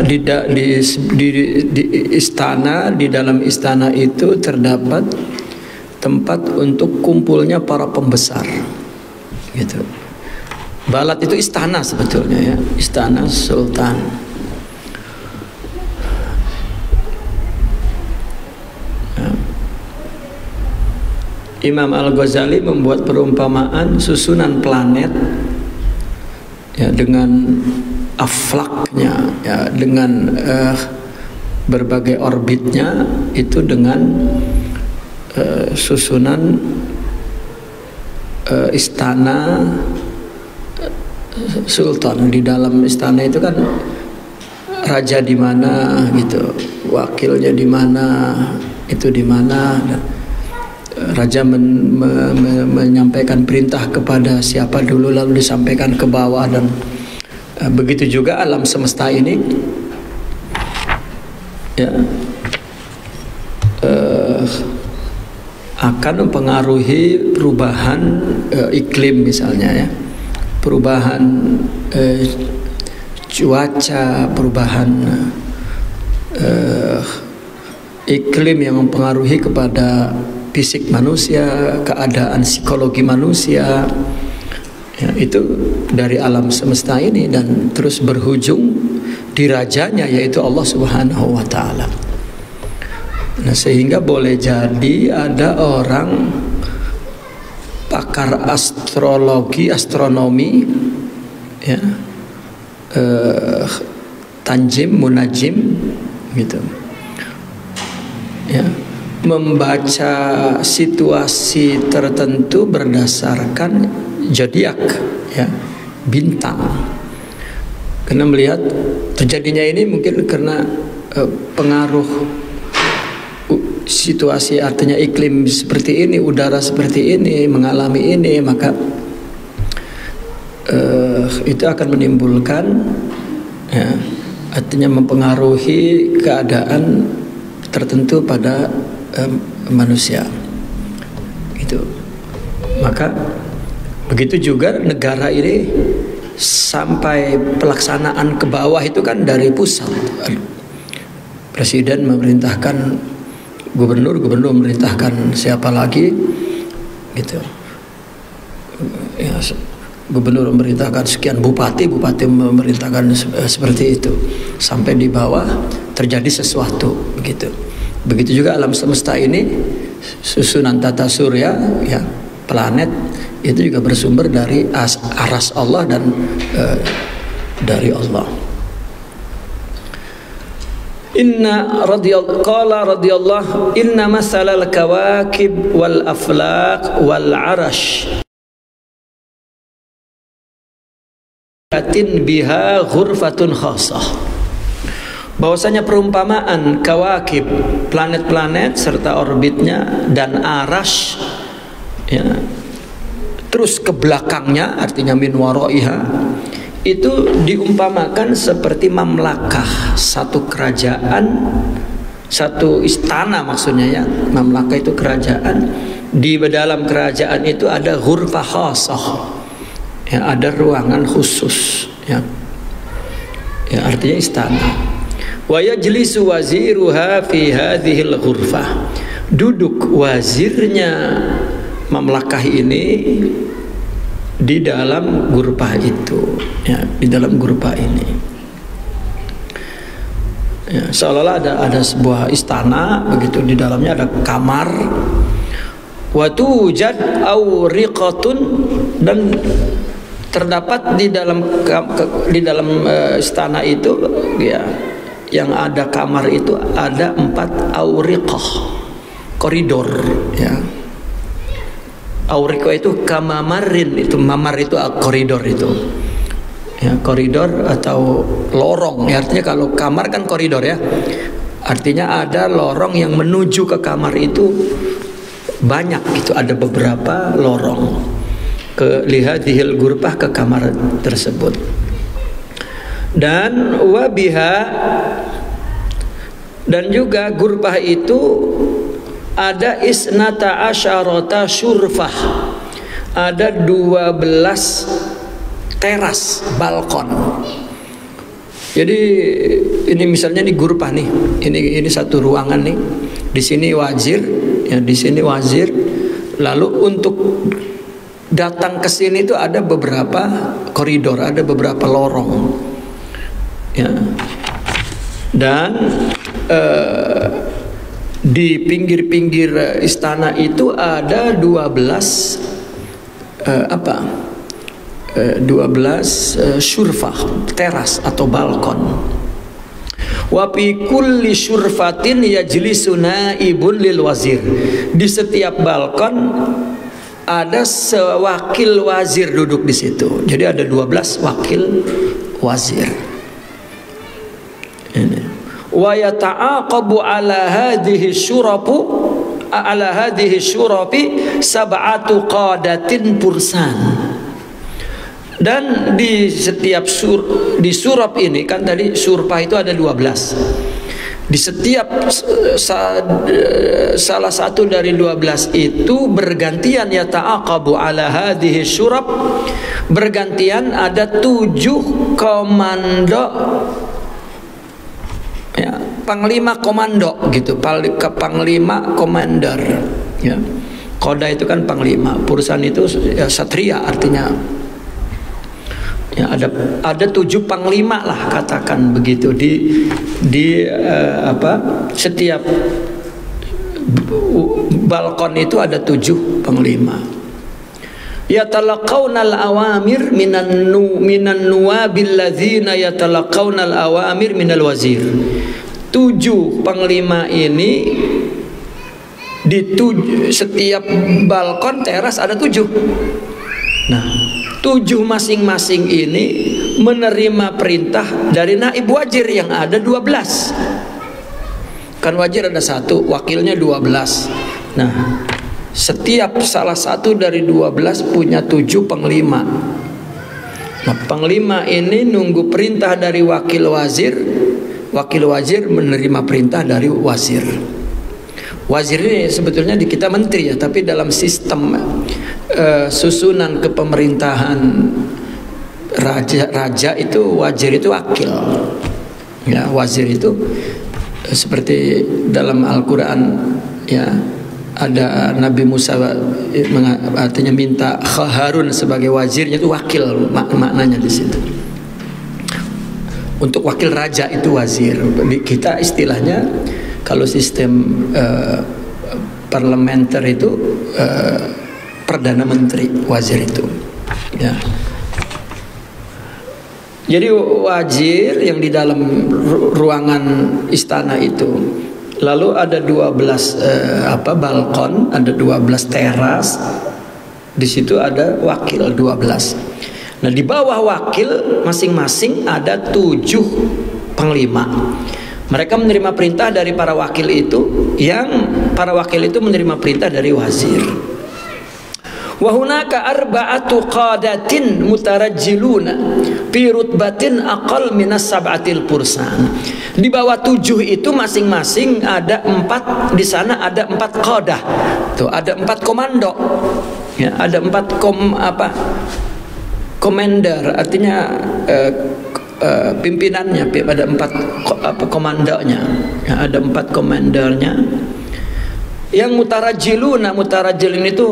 di istana, di dalam istana itu terdapat tempat untuk kumpulnya para pembesar, gitu. Balat itu istana sebetulnya, ya, istana sultan. Imam Al-Ghazali membuat perumpamaan susunan planet, ya, dengan aflaknya, ya, dengan berbagai orbitnya, itu dengan susunan istana sultan. Di dalam istana itu kan raja di mana, gitu, wakilnya di mana, itu di mana. Raja menyampaikan perintah kepada siapa dulu, lalu disampaikan ke bawah, dan begitu juga alam semesta ini, ya, akan mempengaruhi perubahan iklim misalnya, ya, perubahan cuaca, perubahan iklim yang mempengaruhi kepada fisik manusia, keadaan psikologi manusia, ya, itu dari alam semesta ini, dan terus berujung di rajanya, yaitu Allah Subhanahu wa Ta'ala. Nah, sehingga boleh jadi ada orang pakar astrologi, astronomi, ya, tanjim, munajim, gitu, ya, membaca situasi tertentu berdasarkan zodiak, ya, bintang, karena melihat terjadinya ini mungkin karena pengaruh situasi, artinya iklim seperti ini, udara seperti ini, mengalami ini, maka itu akan menimbulkan, ya, artinya mempengaruhi keadaan tertentu pada manusia, gitu. Maka begitu juga negara ini, sampai pelaksanaan ke bawah itu kan dari pusat. Presiden memerintahkan gubernur, gubernur memerintahkan siapa lagi, gitu, ya, gubernur memerintahkan sekian, bupati, bupati memerintahkan seperti itu, sampai di bawah terjadi sesuatu, begitu. Begitu juga alam semesta ini, susunan tata surya, ya, planet itu juga bersumber dari aras Allah dan dari Allah. Inna radhiyallahu inna masalal kawakib wal aflaq wal arash atin biha ghurfatun khasah. Bahwasanya perumpamaan kawakib, planet-planet serta orbitnya, dan arash, ya, terus ke belakangnya, artinya min waraiha, itu diumpamakan seperti mamlakah, satu kerajaan, satu istana maksudnya, ya. Mamlakah itu kerajaan. Di dalam kerajaan itu ada ghurfah khasah, ya, ada ruangan khusus, ya, ya, artinya istana. Wa yajlisu waziruha fi hadhil ghurfah. Duduk wazirnya mamlakah ini di dalam ghurfah itu, ya, di dalam ghurfah ini, ya, seolah-olah ada sebuah istana, begitu, di dalamnya ada kamar. Wa tujad awriqatun, dan terdapat di dalam istana itu, ya, yang ada kamar itu ada 4 awriqah, koridor, ya. Awriqah itu kamamarin, itu mamar itu koridor itu, ya, koridor atau lorong, ya, artinya kalau kamar kan koridor, ya, artinya ada lorong yang menuju ke kamar itu banyak, gitu, ada beberapa lorong ke lihadihil ghurfah, ke kamar tersebut. Dan wabiha, dan juga ghurfah itu ada isnata asyarata syurfah, ada 12 teras, balkon. Jadi ini misalnya nih Gurpah nih, ini satu ruangan nih, di sini wazir, ya di sini wazir. Lalu untuk datang ke sini itu ada beberapa koridor, ada beberapa lorong, ya. Dan di pinggir-pinggir istana itu ada 12 syurfah, teras atau balkon. Wa fi kulli syurfatin yajlisu naibun lil wazir. Di setiap balkon ada sewakil wazir duduk di situ. Jadi ada 12 wakil wazir. Ini. Wa yata'aqabu ala hadhihi syurafi sab'atu qadatin pursan. Dan di setiap di surab ini kan tadi surpa itu ada 12. Di setiap salah satu dari 12 itu bergantian ya ta'aqabu ala hadhihi syurab, bergantian ada 7 komando, ya, panglima komando gitu, panglima komander, ya. Koda itu kan panglima, pursan itu ya, satria artinya. Ya, ada 7 panglima lah katakan begitu di setiap balkon itu ada 7 panglima. Yatalaqawnal awamir minan nuwabil ladzina yatalaqawnal awamir minal wazir. 7 panglima ini di setiap balkon teras ada 7. Nah, 7 masing-masing ini menerima perintah dari naib wazir yang ada 12. Kan wazir ada 1, wakilnya 12. Nah, setiap salah satu dari 12 punya 7 panglima. Nah, panglima ini nunggu perintah dari wakil wazir menerima perintah dari wazir. Wazir ini sebetulnya di kita menteri ya, tapi dalam sistem susunan kepemerintahan raja itu wazir itu wakil. Ya, wazir itu seperti dalam Al-Quran, ya, ada Nabi Musa artinya minta Harun sebagai wazirnya, itu wakil maknanya di situ. Untuk wakil raja itu wazir. Kita istilahnya kalau sistem parlementer itu perdana menteri, wazir itu, ya. Jadi wazir yang di dalam ruangan istana itu, lalu ada 12 balkon, ada 12 teras. Di situ ada wakil 12. Nah, di bawah wakil masing-masing ada 7 panglima. Mereka menerima perintah dari para wakil itu, yang para wakil itu menerima perintah dari wazir. Wa hunaka arba'atu qadatin mutarajjiluna fi rutbatin aqal minas sab'atil pursan. Di bawah 7 itu masing-masing ada 4, di sana ada 4 qadah. Tuh, ada 4 komando. Ya, ada 4 komander, artinya pimpinannya, ada 4 komandonya, ya, ada 4 komandernya. Yang mutarajilin itu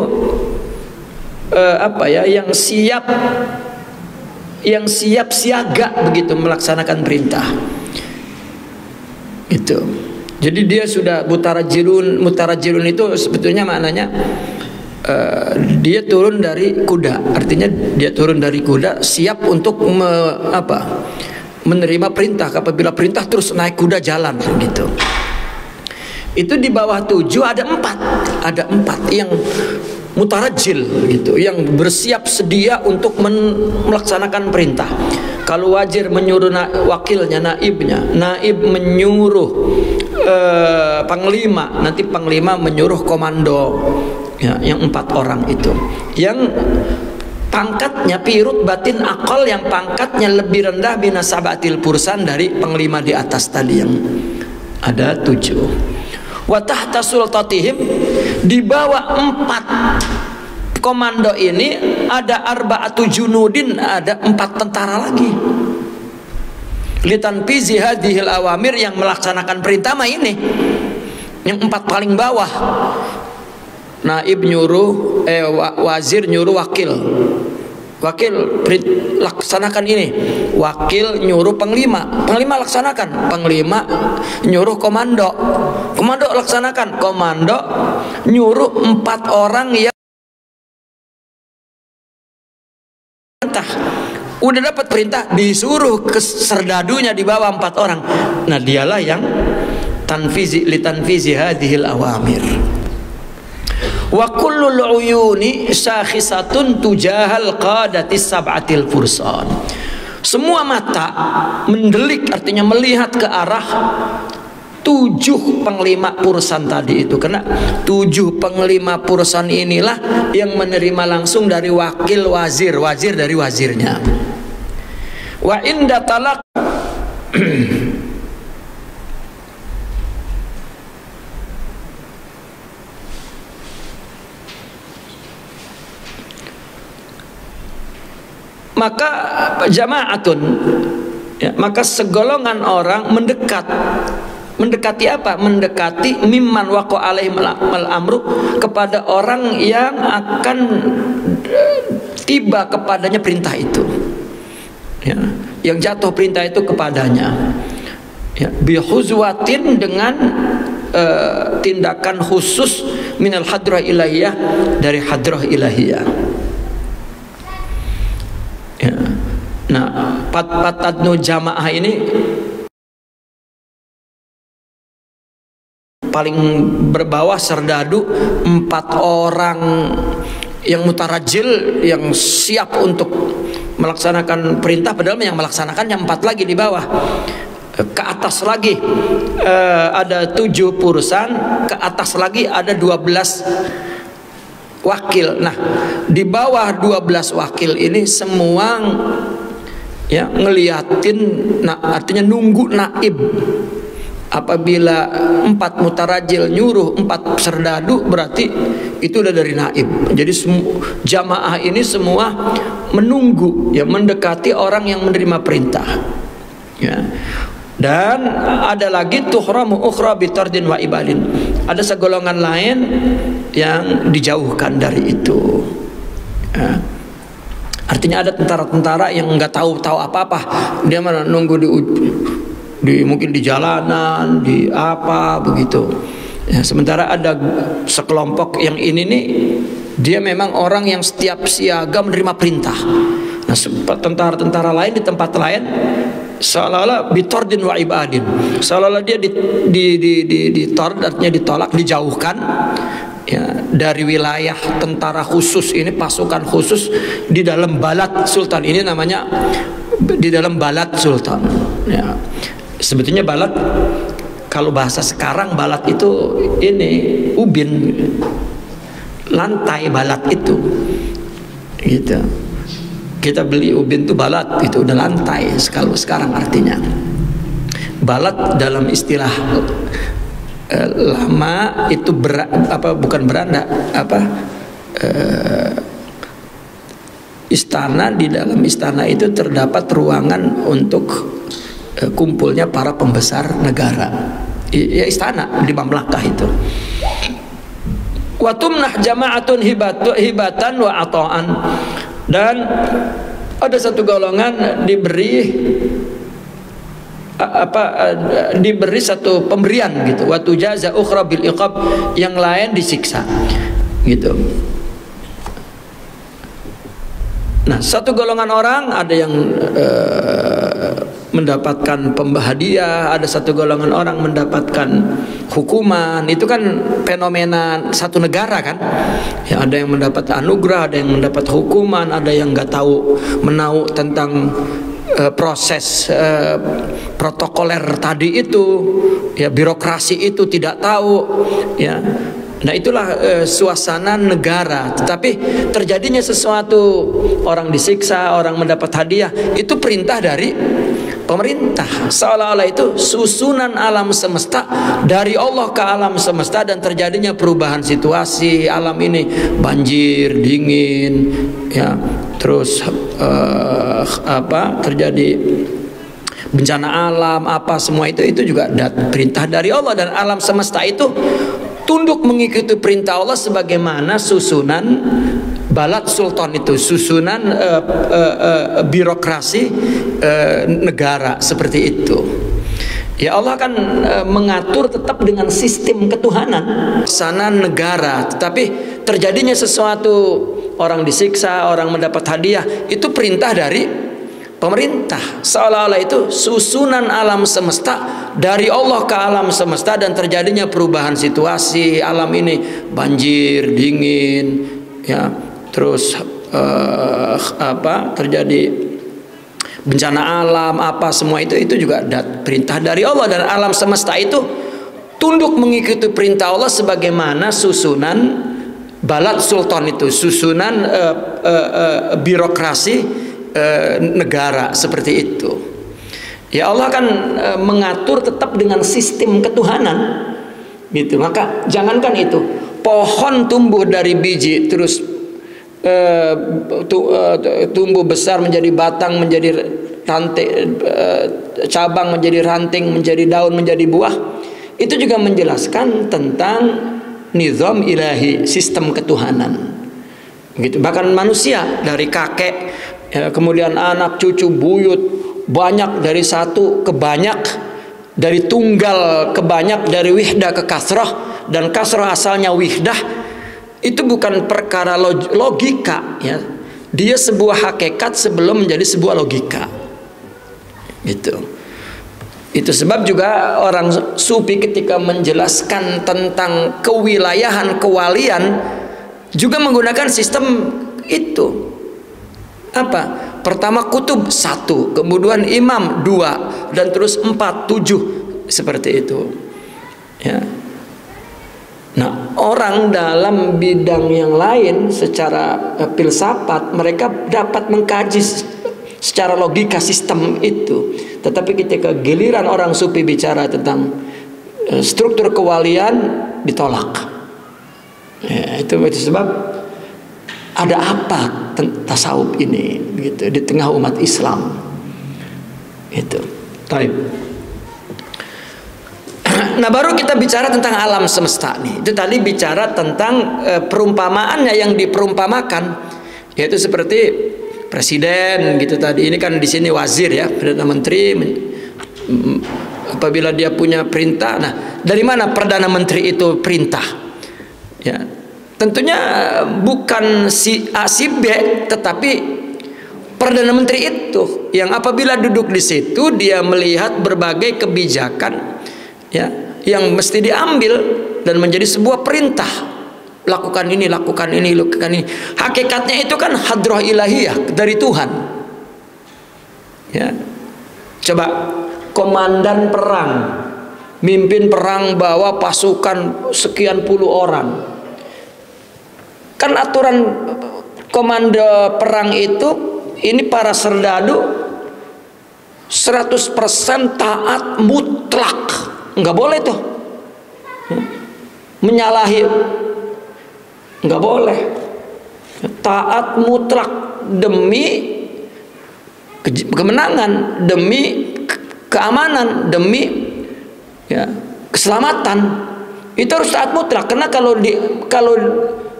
yang siap siaga begitu melaksanakan perintah itu. Jadi dia sudah mutarajilun itu sebetulnya maknanya dia turun dari kuda, artinya dia turun dari kuda siap untuk menerima perintah. Apabila perintah terus naik kuda jalan gitu. Itu di bawah 7 ada 4 yang mutarajil gitu, yang bersiap sedia untuk melaksanakan perintah. Kalau wazir menyuruh wakilnya, naib menyuruh panglima, nanti panglima menyuruh komando, ya, yang 4 orang itu, yang pangkatnya pirut batin akal, yang pangkatnya lebih rendah binasabatil pursan dari panglima di atas tadi yang ada 7. Wa tahta sultatihim, di bawah 4 komando ini ada arba'atu junudin, ada 4 tentara lagi. litanfizi hadhil awamir, yang melaksanakan perintah mah ini yang 4 paling bawah. Naib nyuruh, wazir nyuruh wakil laksanakan ini, wakil nyuruh panglima laksanakan, panglima nyuruh komando laksanakan, komando nyuruh 4 orang yang perintah. Udah dapat perintah, disuruh ke serdadunya di bawah 4 orang. Nah, dialah yang litanfizi hadhil awamir. Wa kullul uyuni sakhisatun tujahal qadatis sab'atil fursan. Semua mata mendelik, artinya melihat ke arah 7 panglima pursan tadi itu, karena 7 panglima pursan inilah yang menerima langsung dari wakil wazir dari wazirnya. Wa inda talaq maka jama'atun, ya, maka segolongan orang mendekati apa? Mendekati mimman waqa alaihim al-amru, kepada orang yang akan tiba kepadanya perintah itu, ya, yang jatuh perintah itu kepadanya, ya, bihuzwatin, dengan tindakan khusus minal hadrah ilahiyah, dari hadrah ilahiyah. Ya. Nah, patadnu jamaah ini paling berbawah serdadu, 4 orang yang mutarajil, yang siap untuk melaksanakan perintah, padahal yang melaksanakannya 4 lagi di bawah. Ke atas lagi ada 7 pursan, ke atas lagi ada 12 wakil. Nah, di bawah 12 wakil ini semua, ya, ngeliatin, artinya nunggu naib. Apabila 4 mutarajil nyuruh 4 serdadu, berarti itu udah dari naib. Jadi jamaah ini semua menunggu, ya, mendekati orang yang menerima perintah, ya. Dan ada lagi tuhramu ukhra bitardin wa ibadin, ada segolongan lain yang dijauhkan dari itu, ya. Artinya ada tentara-tentara yang nggak tahu apa-apa, dia mana nunggu mungkin di jalanan, di apa begitu, ya. Sementara ada sekelompok yang ini nih, dia memang orang yang setiap siaga menerima perintah. Nah, tentara-tentara lain di tempat lain seolah-olah bitordin wa ibadin, seolah-olah dia ditord, artinya ditolak, dijauhkan, ya, dari wilayah tentara khusus ini, pasukan khusus di dalam balad sultan ini, namanya di dalam balad sultan, ya. Sebetulnya balad, kalau bahasa sekarang balad itu ini ubin, lantai balad itu, gitu. Kita beli ubin itu balad, itu udah lantai kalau sekarang artinya. Balad dalam istilah lama itu bukan beranda, istana. Di dalam istana itu terdapat ruangan untuk kumpulnya para pembesar negara, ya, istana di mamlakah itu. Wa tumnah jama'atun hibatan wa ata'an, dan ada satu golongan diberi satu pemberian gitu, wa tujaza ukhra bil iqab, yang lain disiksa gitu. Nah, satu golongan orang ada yang mendapatkan hadiah, ada satu golongan orang mendapatkan hukuman. Itu kan fenomena satu negara kan, ya, ada yang mendapat anugerah, ada yang mendapat hukuman, ada yang nggak tahu menau tentang proses protokoler tadi itu, ya, birokrasi itu tidak tahu, ya. Nah, itulah suasana negara. Tetapi terjadinya sesuatu, orang disiksa, orang mendapat hadiah, itu perintah dari pemerintah. Seolah-olah itu susunan alam semesta, dari Allah ke alam semesta, dan terjadinya perubahan situasi alam ini, banjir, dingin, ya, terus terjadi bencana alam apa semua itu juga perintah dari Allah, dan alam semesta itu tunduk mengikuti perintah Allah sebagaimana susunan balat sultan itu, susunan birokrasi negara seperti itu. Ya Allah akan mengatur tetap dengan sistem ketuhanan sana negara, tetapi terjadinya sesuatu, orang disiksa, orang mendapat hadiah, itu perintah dari pemerintah. Seolah-olah itu susunan alam semesta dari Allah ke alam semesta, dan terjadinya perubahan situasi alam ini, banjir, dingin, ya, terus terjadi bencana alam apa semua itu juga perintah dari Allah, dan alam semesta itu tunduk mengikuti perintah Allah sebagaimana susunan balat sultan itu, susunan birokrasi negara seperti itu. Ya Allah akan mengatur tetap dengan sistem ketuhanan gitu. Maka jangankan itu, pohon tumbuh dari biji terus tumbuh besar menjadi batang, menjadi ranting, cabang menjadi ranting, menjadi daun, menjadi buah, itu juga menjelaskan tentang nizam ilahi, sistem ketuhanan gitu. Bahkan manusia dari kakek, kemudian anak, cucu, buyut, banyak, dari satu ke banyak, dari tunggal ke banyak, dari wihdah ke kasrah, dan kasrah asalnya wihdah. Itu bukan perkara logika, ya. Dia sebuah hakikat sebelum menjadi sebuah logika. Gitu. Itu sebab juga orang sufi ketika menjelaskan tentang kewilayahan, kewalian, juga menggunakan sistem itu. Apa? Pertama kutub 1, kemudian imam 2, dan terus 4, 7, seperti itu. Ya. Nah, orang dalam bidang yang lain secara filsafat mereka dapat mengkaji secara logika sistem itu, tetapi ketika giliran orang sufi bicara tentang struktur kewalian, ditolak. Ya, itu sebab ada apa tasawuf ini gitu di tengah umat Islam. Itu. Baik. Nah, baru kita bicara tentang alam semesta nih. Itu tadi bicara tentang perumpamaannya yang diperumpamakan, yaitu seperti presiden gitu tadi. Ini kan di sini wazir ya, perdana menteri. Apabila dia punya perintah, nah dari mana perdana menteri itu perintah? Ya, tentunya bukan si A si B, tetapi perdana menteri itu yang apabila duduk di situ dia melihat berbagai kebijakan, ya, yang mesti diambil dan menjadi sebuah perintah, lakukan ini, lakukan ini, lakukan ini. Hakikatnya itu kan hadrah ilahiyah dari Tuhan. Ya, coba komandan perang, mimpin perang, bawa pasukan sekian puluh orang. Kan aturan komando perang itu, ini para serdadu 100% taat mutlak. Nggak boleh tuh menyalahi, nggak boleh. Taat mutlak demi kemenangan, demi keamanan, demi ya, keselamatan. Itu harus taat mutlak, karena kalau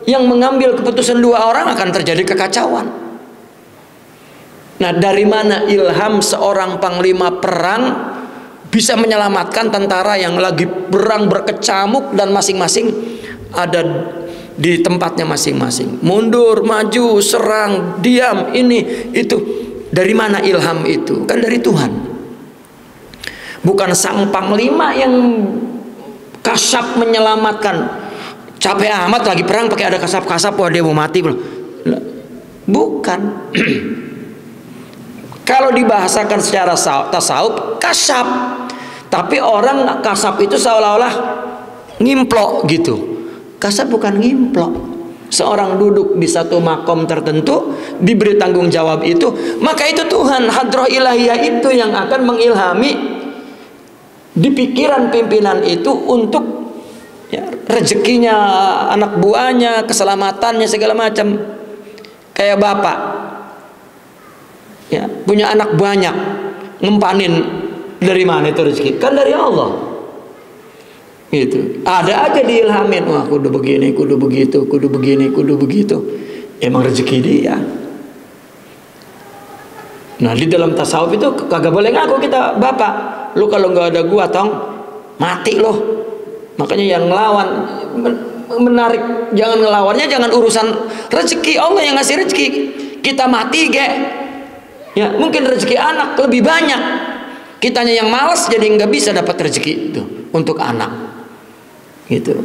yang mengambil keputusan dua orang akan terjadi kekacauan. Nah, dari mana ilham seorang panglima perang bisa menyelamatkan tentara yang lagi perang berkecamuk dan masing-masing ada di tempatnya masing-masing, mundur, maju, serang, diam, ini itu. Dari mana ilham itu? Kan dari Tuhan. Bukan sang panglima yang kasap menyelamatkan. Capek amat lagi perang pakai ada kasap-kasap, wah dia mau mati belum? Bukan. Kalau dibahasakan secara tasawuf, kasap. Tapi orang kasap itu seolah-olah ngimplok gitu. Kasap bukan ngimplok. Seorang duduk di satu makom tertentu, diberi tanggung jawab itu, maka itu Tuhan, hadrah ilahiyah itu yang akan mengilhami di pikiran pimpinan itu untuk ya, rezekinya, anak buahnya, keselamatannya, segala macam. Kayak bapak ya, punya anak banyak, ngempanin Dari mana itu rezeki? Kan dari Allah. Gitu. Ada aja diilhamin, wah kudu begini, kudu begitu, kudu begini, kudu begitu. Emang rezeki dia. Nah, di dalam tasawuf itu kagak boleh ngaku kita bapak. Lu kalau nggak ada gua tong mati loh. Makanya yang ngelawan menarik, jangan ngelawannya, jangan urusan rezeki. Allah yang ngasih rezeki. Kita mati ge. Ya, mungkin rezeki anak lebih banyak. Kitanya yang malas jadi nggak bisa dapat rezeki itu untuk anak. Gitu.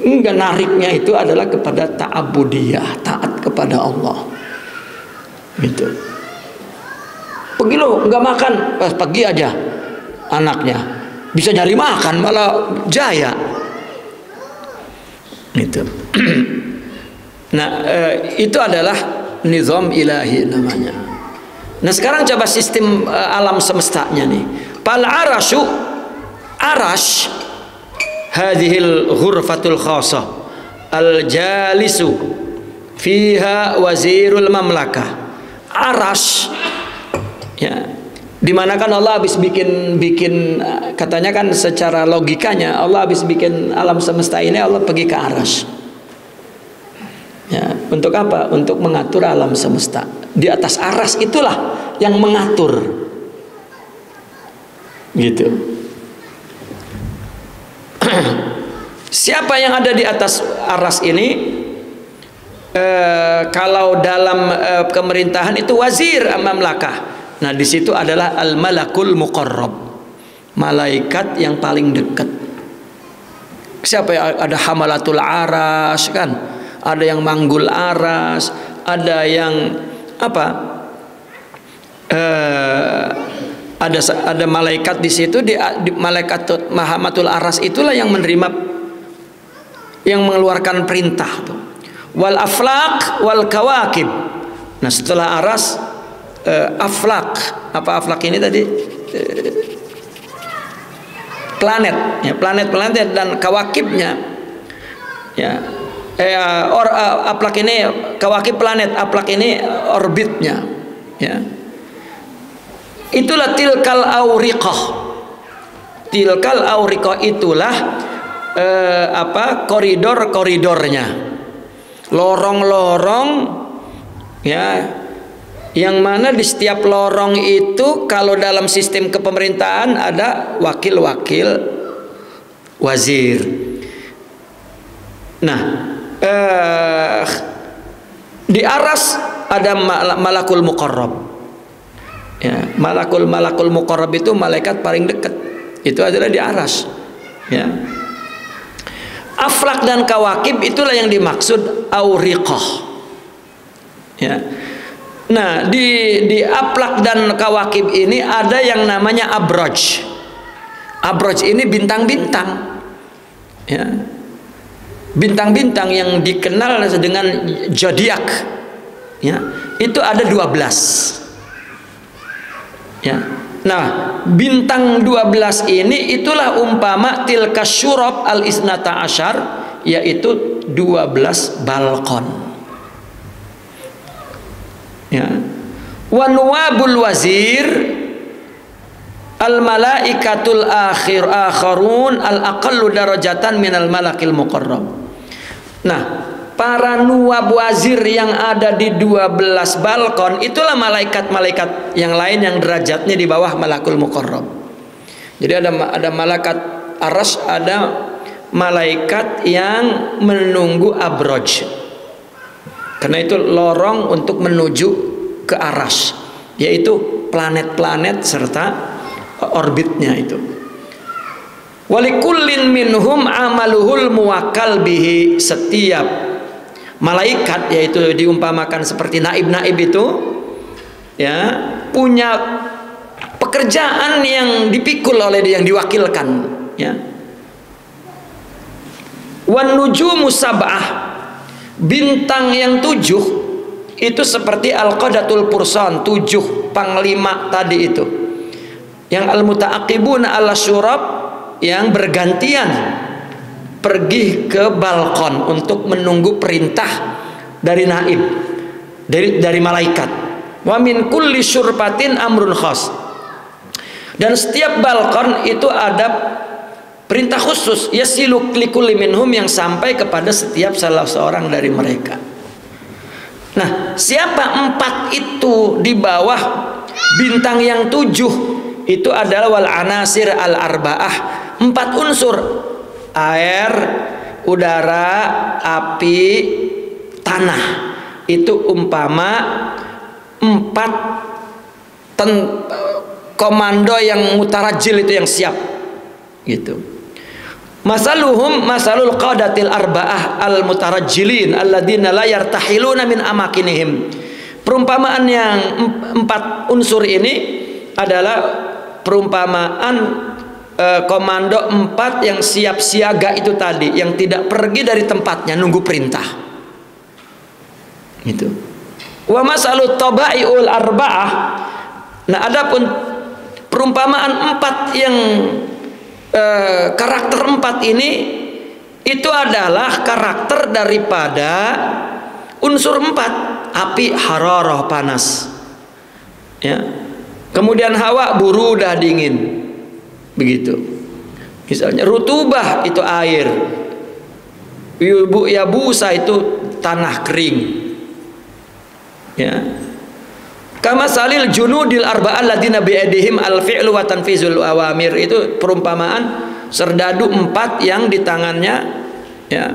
Enggak, nariknya itu adalah kepada ta'abudiyah, taat kepada Allah. Gitu. Pergi lo nggak makan, pas pergi aja anaknya bisa nyari makan malah jaya. Gitu. Nah, itu adalah nizam ilahi namanya. Nah, sekarang coba sistem alam semestanya nih. Pal arasyu, arash hadhil ghurfatul khasah al jalisu fiha wazirul mamlakah. Arash, ya, dimana kan Allah habis bikin katanya kan secara logikanya Allah habis bikin alam semesta ini, Allah pergi ke arash. Ya, untuk apa? Untuk mengatur alam semesta. Di atas aras itulah yang mengatur. Gitu. Siapa yang ada di atas aras ini? Kalau dalam pemerintahan itu wazir mamlakah. Nah, di situ adalah al-malakul muqarrab, malaikat yang paling dekat. Siapa yang ada? Hamalatul aras kan? Ada yang manggul aras, ada yang apa? Ada malaikat di situ, di malaikat mahamatul aras itulah yang menerima, yang mengeluarkan perintah tuh. Wal aflaq wal kawakib. Nah, setelah aras aflaq, apa aflaq ini tadi? Planet, ya, planet-planet dan kawakibnya. Ya. Aflaq ini kawakib planet, aflaq ini orbitnya. Ya. Itulah tilkal auriqah. Tilkal auriqah itulah koridor-koridornya, lorong-lorong, ya, yang mana di setiap lorong itu kalau dalam sistem kepemerintahan ada wakil-wakil wazir. Nah, di aras ada malakul muqarrab. Ya, malakul muqarrab itu malaikat paling dekat. Itu adalah di aras. Ya. Aflak dan kawakib itulah yang dimaksud auriqah. Ya. Nah, di aflak dan kawakib ini ada yang namanya abraj. Abraj ini bintang-bintang. Ya. Bintang-bintang yang dikenal dengan zodiak. Ya. Itu ada 12. Ya. Nah, bintang 12 ini itulah umpama tilka syurab al isnata asyar, yaitu 12 balkon. Ya. Wa nuwabul wazir al malaikatul akharun al aqallu darajatan minal malakil muqarrab. Nah, para nuwab wazir yang ada di 12 balkon itulah malaikat-malaikat yang lain yang derajatnya di bawah malakul muqarrab. Jadi ada malaikat aras, ada malaikat yang menunggu abraj. Karena itu lorong untuk menuju ke aras, yaitu planet-planet serta orbitnya itu. Walikullin minhum amaluhul muwakkal bihi. Setiap malaikat, yaitu diumpamakan seperti naib-naib itu, ya, punya pekerjaan yang dipikul oleh dia, yang diwakilkan, ya. Wan nujumu sab'ah, bintang yang 7 itu seperti al-qadatul pursan, 7 panglima tadi itu, yang al-muta'aqibuna ala syurab, yang bergantian pergi ke balkon untuk menunggu perintah dari naib, dari malaikat. Wa min kulli syurbatin amrun khas. Dan setiap balkon itu ada perintah khusus, yasilu likulli minhum, yang sampai kepada setiap salah seorang dari mereka. Nah, siapa 4 itu di bawah bintang yang 7 itu adalah wal anasir al arba'ah, 4 unsur: air, udara, api, tanah. Itu umpama 4 komando yang mutarajil, itu yang siap gitu. Masaluhum masalul qadatil arba'ah al mutarajjilin alladzina la yartahiluna min amakinihim. Perumpamaan yang 4 unsur ini adalah perumpamaan komando 4 yang siap siaga itu tadi, yang tidak pergi dari tempatnya nunggu perintah gitu. Wa masalut tabai'ul arba'ah. Nah, adapun perumpamaan 4 yang karakter 4 ini, itu adalah karakter daripada unsur 4. Api, hararah, panas ya. Kemudian hawa, burudah, dingin. Begitu. Misalnya rutubah itu air, yabusa itu tanah kering ya. Kama salil junudil arba'al ladina bi'adihim al-fi'lu wa tanfizul awamir. Itu perumpamaan serdadu 4 yang di tangannya ya,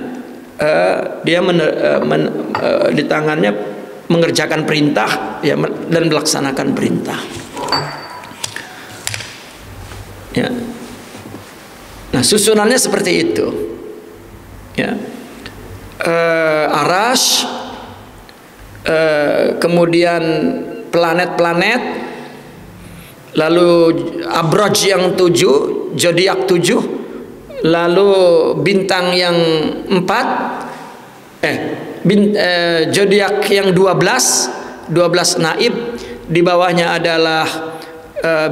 di tangannya mengerjakan perintah ya, dan melaksanakan perintah ya. Nah, susunannya seperti itu ya. Arash, kemudian planet-planet, lalu abraj yang 7, zodiak 7, lalu bintang yang 4, zodiak yang 12 naib, di bawahnya adalah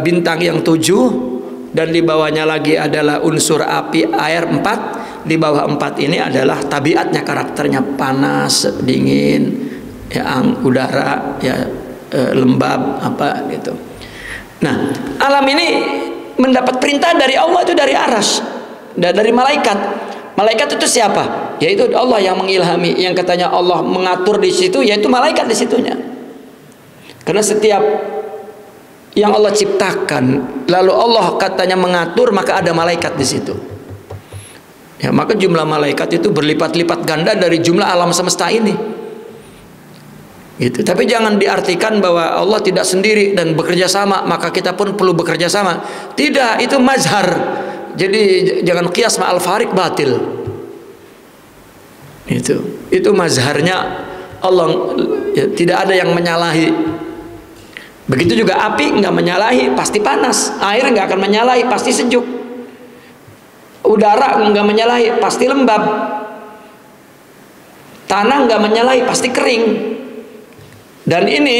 bintang yang 7, dan di bawahnya lagi adalah unsur api, air 4. Di bawah 4 ini adalah tabiatnya, karakternya panas, dingin ya, udara ya, lembab apa gitu. Nah, alam ini mendapat perintah dari Allah, itu dari aras, dari malaikat. Malaikat itu siapa? Yaitu Allah yang mengilhami, yang katanya Allah mengatur di situ, yaitu malaikat di situnya. Karena setiap yang Allah ciptakan, lalu Allah katanya mengatur, maka ada malaikat di situ. Ya, maka jumlah malaikat itu berlipat-lipat ganda dari jumlah alam semesta ini. Gitu. Tapi jangan diartikan bahwa Allah tidak sendiri dan bekerja sama, maka kita pun perlu bekerja sama. Tidak, itu mazhar. Jadi jangan qiyas ma'al farik, batil. Itu mazharnya Allah ya, tidak ada yang menyalahi. Begitu juga api nggak menyalahi, pasti panas. Air nggak akan menyalahi, pasti sejuk. Udara nggak menyalahi, pasti lembab. Tanah nggak menyalahi, pasti kering. Dan ini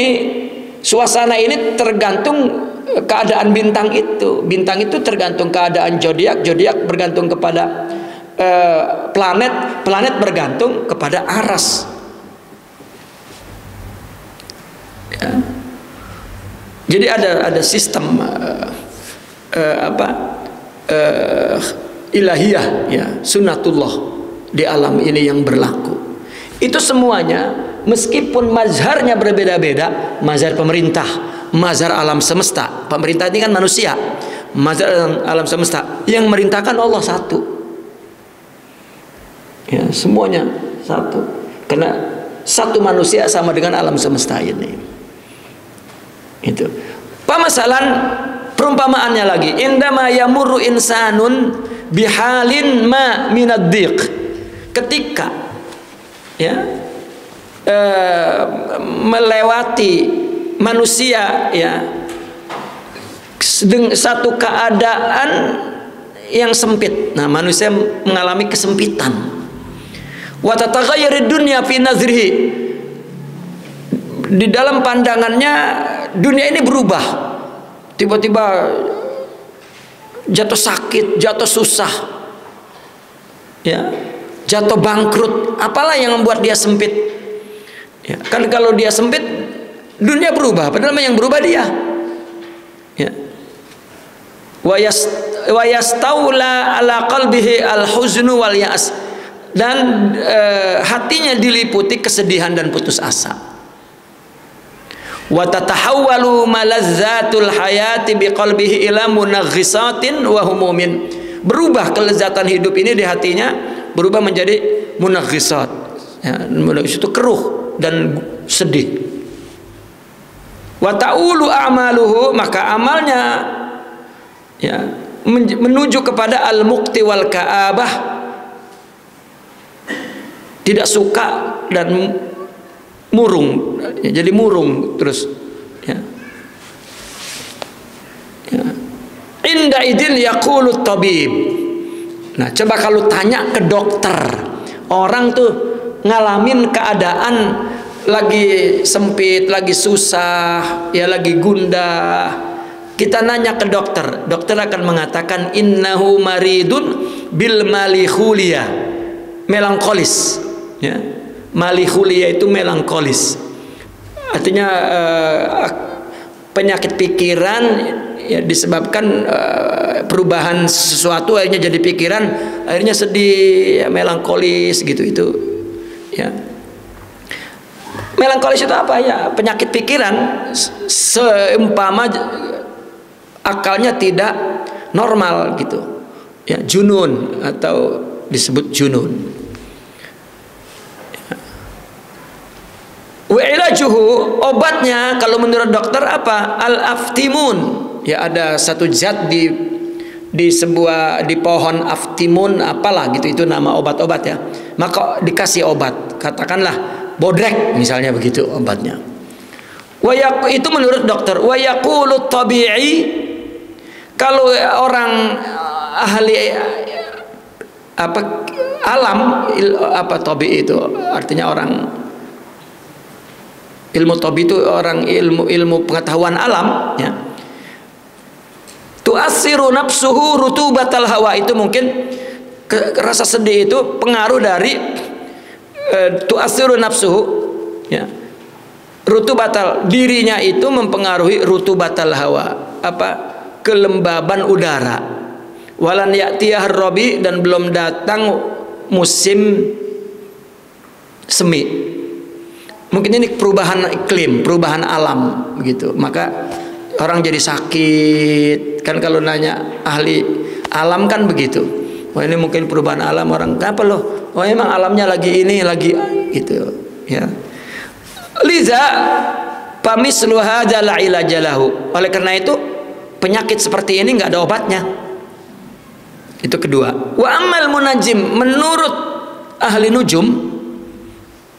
suasana ini tergantung keadaan bintang itu. Bintang itu tergantung keadaan zodiak, zodiak bergantung kepada planet, planet bergantung kepada aras. Ya. Jadi ada sistem ilahiyah ya, sunnatullah di alam ini yang berlaku. Itu semuanya meskipun mazharnya berbeda-beda, mazhar pemerintah, mazhar alam semesta. Pemerintah ini kan manusia, mazhar alam semesta, yang merintahkan Allah satu. Ya, semuanya satu. Karena satu manusia sama dengan alam semesta ini. Itu. Pamasalan, perumpamaannya lagi, indama yamurru insanun bihalin ma minaddiq. Ketika ya melewati manusia ya satu keadaan yang sempit. Nah, manusia mengalami kesempitan. Wa tataghayyarud dunya fi nazrihi. Di dalam pandangannya dunia ini berubah. Tiba-tiba jatuh sakit, jatuh susah. Ya, jatuh bangkrut. Apalah yang membuat dia sempit? Ya, kan kalau dia sempit, dunia berubah. Padahal yang berubah dia. Ya. wa yastaula ala qalbihi al-huznu wal ya'as, dan hatinya diliputi kesedihan dan putus asa. Wa tatahawwalu malazzatul hayati biqalbihi ila munaghisatin wa humumin, berubah kelezatan hidup ini di hatinya berubah menjadi munaghisat, ya, itu keruh dan sedih. Wa ta'ulu a'maluhu, maka amalnya ya menuju kepada al-muqti wal ka'abah, tidak suka dan murung, ya, jadi murung terus, ya. Ya. Inda idin yaqulu tabib. Nah, coba kalau tanya ke dokter, orang tuh ngalamin keadaan lagi sempit, lagi susah, ya lagi gundah. Kita nanya ke dokter, dokter akan mengatakan innahu maridun bil malihulia, melankolis, ya. Malihulia itu melankolis, artinya penyakit pikiran, ya, disebabkan perubahan sesuatu akhirnya jadi pikiran, akhirnya sedih, ya, melankolis gitu itu, ya. Melankolis itu apa, ya? Penyakit pikiran, seumpama akalnya tidak normal gitu, ya, junun atau disebut junun. Wa ilajuhu, obatnya kalau menurut dokter apa? Al-aftimun, ya, ada satu zat di pohon aftimun apalah gitu, itu nama obat-obat, ya. Maka dikasih obat, katakanlah bodrek misalnya, begitu obatnya. Itu menurut dokter. Wa yaqulu tabi'i, kalau orang ahli tabi'i itu artinya orang ilmu tabi itu orang ilmu pengetahuan alam, ya. Tu'assiru nafsuhu rutubatal hawa, itu mungkin rasa sedih itu pengaruh dari tu'assiru nafsuhu, ya, rutubatal, dirinya itu mempengaruhi rutubatal hawa, kelembaban udara. Walan ya'tiyah rabi, dan belum datang musim semi. Mungkin ini perubahan iklim, perubahan alam begitu. Maka orang jadi sakit. Kan kalau nanya ahli alam kan begitu. Oh, ini mungkin perubahan alam, orang apa loh? Oh, emang alamnya lagi ini, lagi gitu, ya. Liza pamislu hadza la ilaja lahu. Oleh karena itu penyakit seperti ini nggak ada obatnya. Itu kedua. Wa amal munajim, menurut ahli nujum,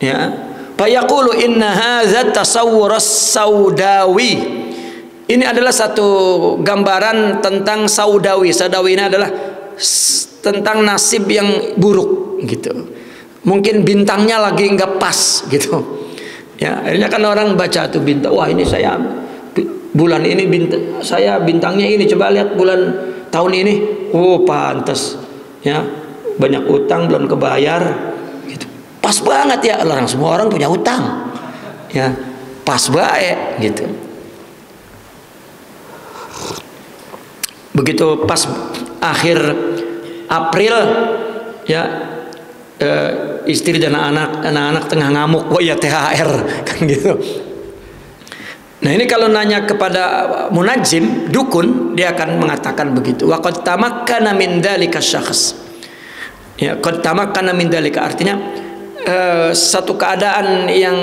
ya, fayaqulu inna hadza tasawwur as-saudawi. Ini adalah satu gambaran tentang saudawi. Saudawi ini adalah tentang nasib yang buruk gitu. Mungkin bintangnya lagi nggak pas gitu. Ya, akhirnya kan orang baca tuh bintang, wah ini saya bulan ini saya bintangnya ini, coba lihat bulan tahun ini, oh pantas, ya, banyak utang belum kebayar gitu. Pas banget, ya, semua orang punya utang, ya, pas baik gitu. Begitu pas akhir April, ya, istri dan anak-anak tengah ngamuk, oh ya THR kan gitu. Nah, ini kalau nanya kepada munajim, dukun, dia akan mengatakan begitu. Wa qad tamakkana min dzalika syakhs. Ya, qad tamakkana min dzalika artinya satu keadaan yang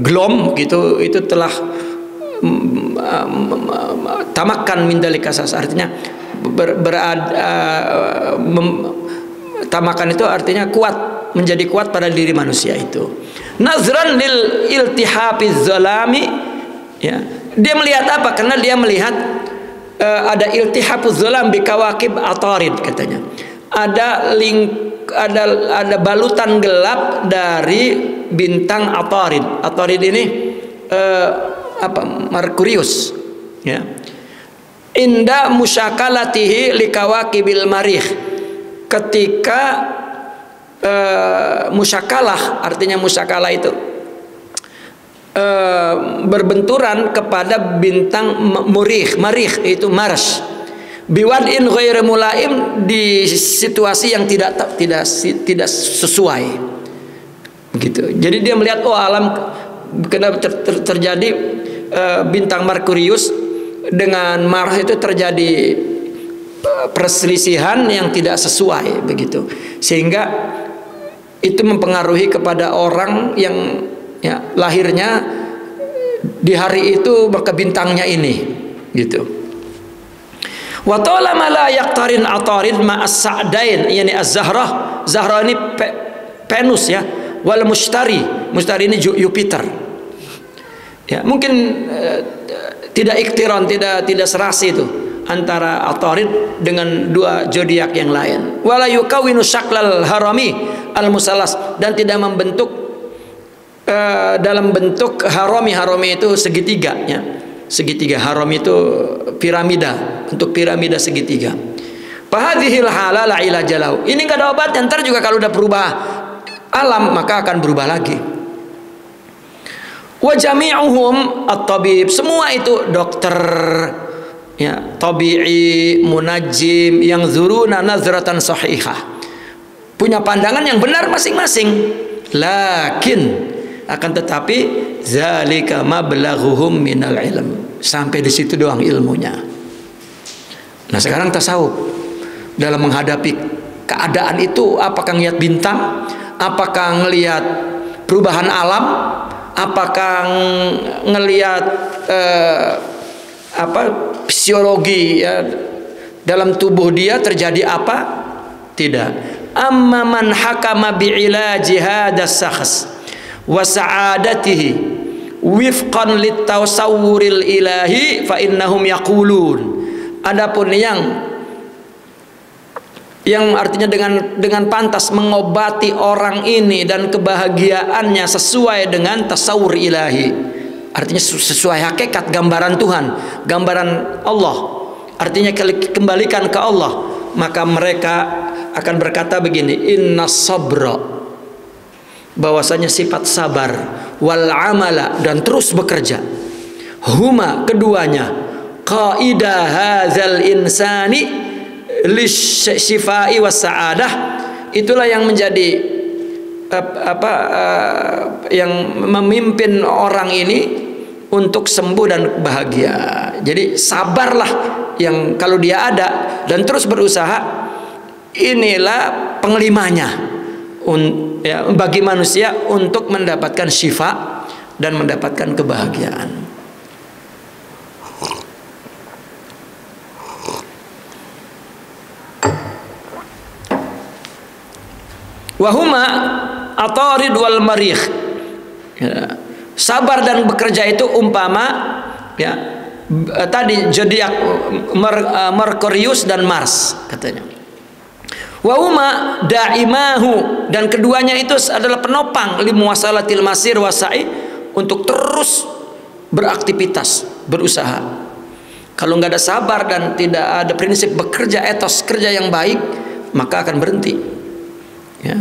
glom gitu, itu telah tamakkan min dzalika syakhs, artinya tamakan itu artinya kuat, menjadi kuat pada diri manusia itu. Nazran lil iltihafiz zalami, ya, dia melihat apa? Karena dia melihat ada iltihafuz zalam bi kawakib atarid, katanya. Ada balutan gelap dari bintang atarid. Atarid ini Merkurius, ya. Inda musyakalatihi li kawakibil marih, ketika musyakalah, artinya musyakalah itu berbenturan kepada bintang Marikh itu Mars. Biwadin ghairu mulaim, di situasi yang tidak sesuai. Begitu. Jadi dia melihat alam kenapa terjadi bintang Merkurius dengan Mars itu terjadi perselisihan yang tidak sesuai begitu. Sehingga itu mempengaruhi kepada orang yang lahirnya di hari itu maka bintangnya ini gitu. Wa talama la yaqtarin atarid ma'as sa'dain, yani az-zahrah. Zahrah ini Venus ya. Wal mustari ini Jupiter. Ya, mungkin tidak iktiran, tidak serasi itu antara atarid dengan dua zodiak yang lain. Wala yukawinu syaklal harami al-musallas, dan tidak membentuk dalam bentuk harami itu segitiga ya. Segitiga haram itu piramida, untuk piramida segitiga. Fahadhil halal ilajalahu. Ini enggak ada obatnya, ntar juga kalau udah berubah alam maka akan berubah lagi. Wa jami'uhum at-tabib, semua itu dokter ya, tabi'i, munajjim, yang zuruna nazratan sahihah, punya pandangan yang benar masing-masing. Lakin akan tetapi zalika mablaghuhum minal ilm, sampai di situ doang ilmunya. Nah sekarang tasawuf dalam menghadapi keadaan itu, apakah ngelihat bintang, apakah ngelihat perubahan alam, apakah ngelihat fisiologi ya, dalam tubuh dia terjadi apa? Tidak. Amma man hakama bi'ilaji hadas sakhs wa sa'adatihi wifqan litasawwuril ilahi fa innahum yaqulun. Adapun yang artinya dengan pantas mengobati orang ini dan kebahagiaannya sesuai dengan tasawur ilahi, artinya sesuai hakikat gambaran Tuhan, gambaran Allah, artinya kembalikan ke Allah, maka mereka akan berkata begini, inna sabra, bahwasanya sifat sabar, wal amala, dan terus bekerja, huma, keduanya, qaidah hadzal insani lisyifai was saadah, itulah yang menjadi yang memimpin orang ini untuk sembuh dan bahagia. Jadi sabarlah yang kalau dia ada dan terus berusaha, inilah penglimanya bagi manusia untuk mendapatkan syifa dan mendapatkan kebahagiaan. Wahuma atarid wal marikh ya. Sabar dan bekerja itu umpama ya, tadi zodiak Merkurius dan Mars katanya. Wahuma daimahu, dan keduanya itu adalah penopang limuwasalatil masir wasai, untuk terus beraktivitas, berusaha. Kalau nggak ada sabar dan tidak ada prinsip bekerja, etos kerja yang baik, maka akan berhenti. Ya.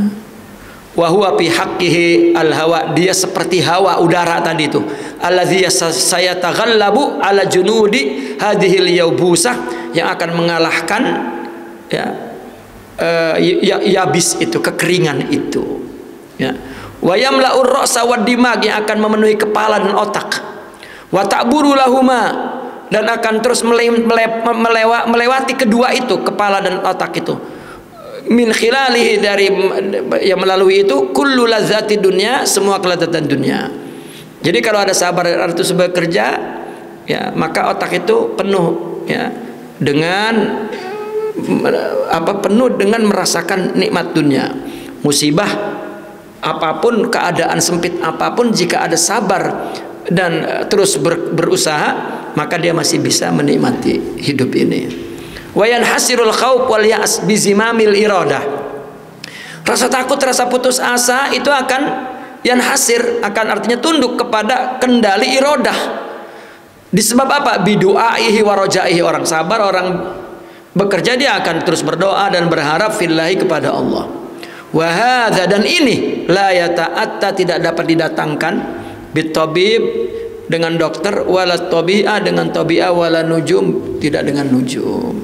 Wa huwa fi haqqihi al-hawa, dia seperti hawa udara tadi itu. Allazi sayataghallabu ala junudi hadhil yaubusah, yang akan mengalahkan ya yabis itu, kekeringan itu. Ya. Wa yamla'ur ra'sa wad dimag, yang akan memenuhi kepala dan otak. Wa ta'buru lahuma, dan akan terus melewati kedua itu, kepala dan otak itu. Min khilalihi, dari yang melalui itu kullu lazati dunya, semua kelezatan dunia. Jadi kalau ada sabar itu bekerja ya, maka otak itu penuh ya dengan penuh dengan merasakan nikmat dunia. Musibah apapun, keadaan sempit apapun, jika ada sabar dan terus berusaha, maka dia masih bisa menikmati hidup ini. Wayan hasirul khawf wal ya'as bizimamil iradah, rasa takut, rasa putus asa itu akan yanhasir, akan artinya tunduk kepada kendali iradah. Disebab apa? Bidu'aihi wa rajaihi, orang sabar, orang bekerja, dia akan terus berdoa dan berharap fillahi, kepada Allah. Wa hadza, dan ini la yata'atta, tidak dapat didatangkan Bitabib dengan dokter, wala tabi'ah dengan tabi'ah, wala nujum tidak dengan nujum.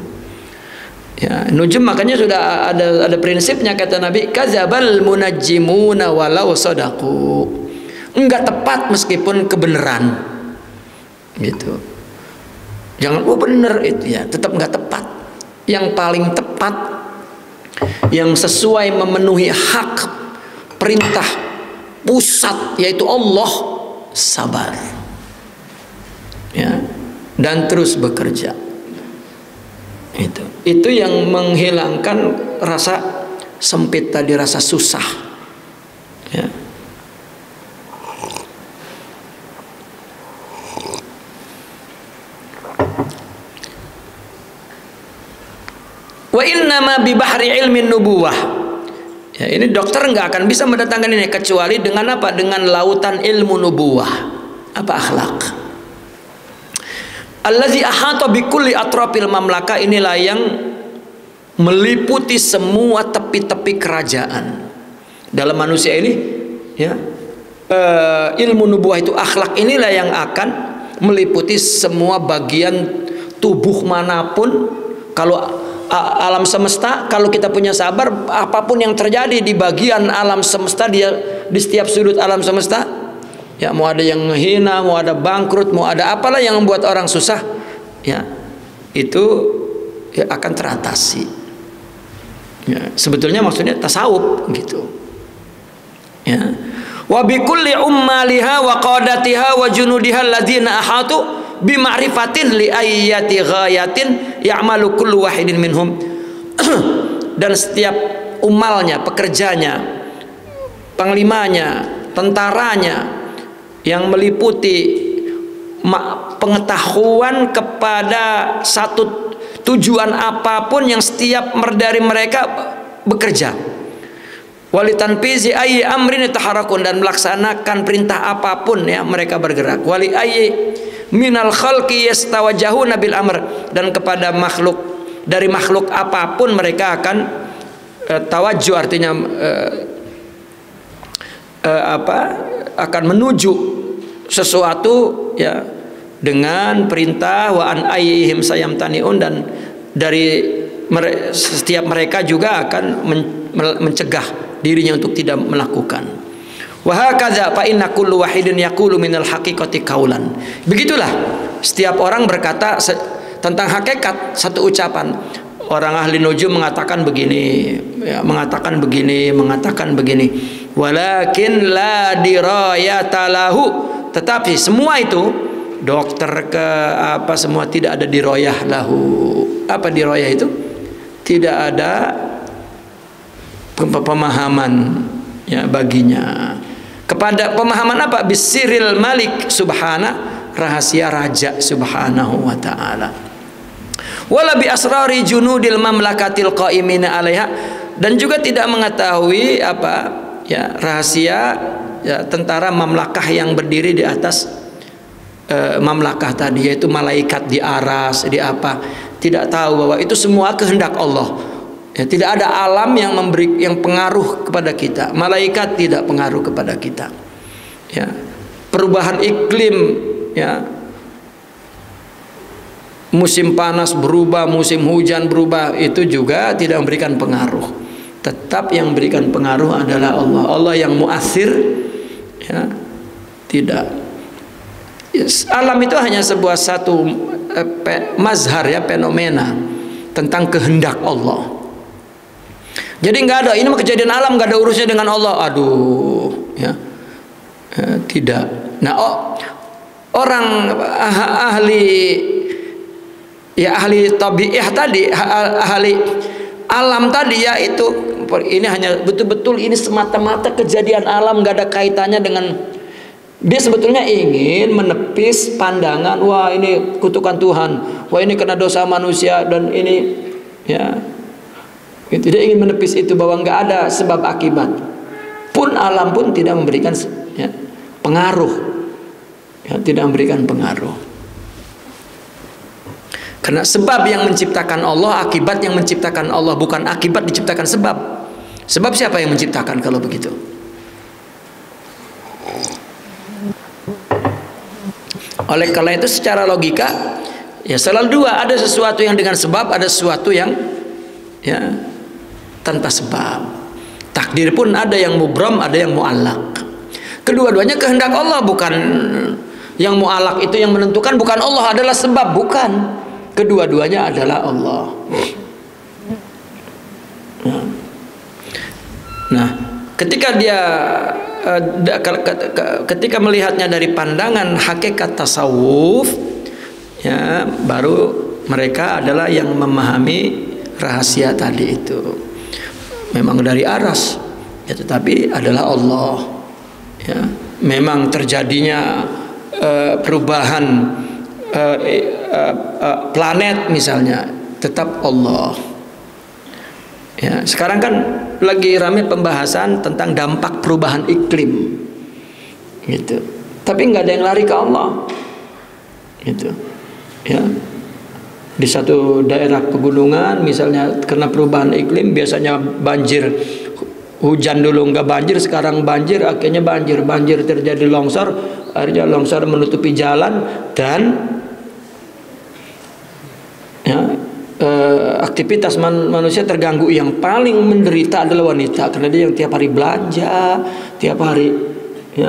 Ya, nujum makanya sudah ada prinsipnya, kata Nabi, kadzabal munajjimuna walau sadaqu. Enggak tepat meskipun kebenaran. Gitu. Jangan bener itu ya, tetap enggak tepat. Yang paling tepat, yang sesuai memenuhi hak perintah pusat yaitu Allah, sabar. Ya, dan terus bekerja. Itu yang menghilangkan rasa sempit tadi, rasa susah. Ya. Wa innama bi bahri ilmin nubuwah. Ya, ini dokter nggak akan bisa mendatangkan ini kecuali dengan apa? Dengan lautan ilmu nubuwah. Apa akhlak? Allazi ahata bi kulli atrafil mamlaka, inilah yang meliputi semua tepi-tepi kerajaan. Dalam manusia ini, ya, ilmu nubuwah itu, akhlak inilah yang akan meliputi semua bagian tubuh manapun. Kalau alam semesta, kalau kita punya sabar, apapun yang terjadi di bagian alam semesta, dia di setiap sudut alam semesta, ya, mau ada yang menghina, mau ada bangkrut, mau ada apalah yang membuat orang susah, ya, itu ya akan teratasi. Ya, sebetulnya maksudnya tasawuf gitu. Ya. Wa bi kulli ummaliha wa qadatiha wa junudiha alladzina ahatu bi ma'rifatin li ayyati ghayatin ya'malu kullu wahidin minhum. Dan setiap umalnya, pekerjanya, panglimanya, tentaranya, yang meliputi pengetahuan kepada satu tujuan apapun yang setiap dari mereka bekerja. Walitanfizi ayyi amrin taharakun, dan melaksanakan perintah apapun ya mereka bergerak. Wali ayyi minal khalqi yastawajahuna bil amr, dan kepada makhluk, dari makhluk apapun mereka akan tawajjuh, artinya akan menuju sesuatu ya dengan perintah. Wa an ayyihim sayamtaniun, dan dari setiap mereka juga akan mencegah dirinya untuk tidak melakukan. Wa hakadza fa inna kullu wahidin yaqulu minal haqiqati qaulan. Begitulah setiap orang berkata tentang hakikat satu ucapan. Orang ahli nujum mengatakan begini, ya, mengatakan begini, mengatakan begini. Walakin la dirayata lahu, tetapi semua itu, dokter ke apa semua, tidak ada diroyah lahu. Apa diroyah itu? Tidak ada pemahaman ya baginya. Kepada pemahaman apa? Bisiril malik subhana, rahasia raja subhanahu wa ta'ala. Wala bi asrari junudil mamlakatil qaimina 'alaiha, dan juga tidak mengetahui apa ya rahasia ya tentara mamlakah yang berdiri di atas mamlakah tadi, yaitu malaikat di aras, di apa, tidak tahu bahwa itu semua kehendak Allah. Ya, tidak ada alam yang pengaruh kepada kita, malaikat tidak pengaruh kepada kita. Ya, perubahan iklim, ya, musim panas berubah, musim hujan berubah, itu juga tidak memberikan pengaruh. Tetap yang memberikan pengaruh adalah Allah. Allah yang mu'athir, ya, tidak. Yes, alam itu hanya sebuah satu mazhar ya, fenomena tentang kehendak Allah. Jadi nggak ada ini mah kejadian alam, nggak ada urusnya dengan Allah. Aduh, ya, tidak. Nah, orang ahli ya, ahli tabi'ah tadi, ahli alam tadi, ya itu ini hanya betul-betul ini semata-mata kejadian alam, nggak ada kaitannya dengan. Dia sebetulnya ingin menepis pandangan, wah ini kutukan Tuhan, wah ini kena dosa manusia, dan ini ya, dia ingin menepis itu, bahwa nggak ada sebab akibat. Pun alam pun tidak memberikan ya, pengaruh, ya, tidak memberikan pengaruh. Karena sebab yang menciptakan Allah, akibat yang menciptakan Allah, bukan akibat diciptakan sebab. Sebab siapa yang menciptakan kalau begitu? Oleh karena itu secara logika ya selalu dua, ada sesuatu yang dengan sebab, ada sesuatu yang ya tanpa sebab. Takdir pun ada yang mubram, ada yang mu'allaq. Kedua-duanya kehendak Allah, bukan yang mu'allaq itu yang menentukan, bukan Allah adalah sebab, bukan. Kedua-duanya adalah Allah. Nah, ketika dia ketika melihatnya dari pandangan hakikat tasawuf, ya baru mereka adalah yang memahami rahasia tadi itu. Memang dari aras, ya, tetapi adalah Allah. Ya, memang terjadinya perubahan planet misalnya, tetap Allah. Ya, sekarang kan lagi ramai pembahasan tentang dampak perubahan iklim, gitu. Tapi nggak ada yang lari ke Allah, gitu. Ya, di satu daerah pegunungan misalnya karena perubahan iklim biasanya banjir, hujan dulu nggak banjir, sekarang banjir, akhirnya banjir terjadi longsor, akhirnya longsor menutupi jalan dan ya, aktivitas manusia terganggu. Yang paling menderita adalah wanita, karena dia yang tiap hari belanja, tiap hari, ya,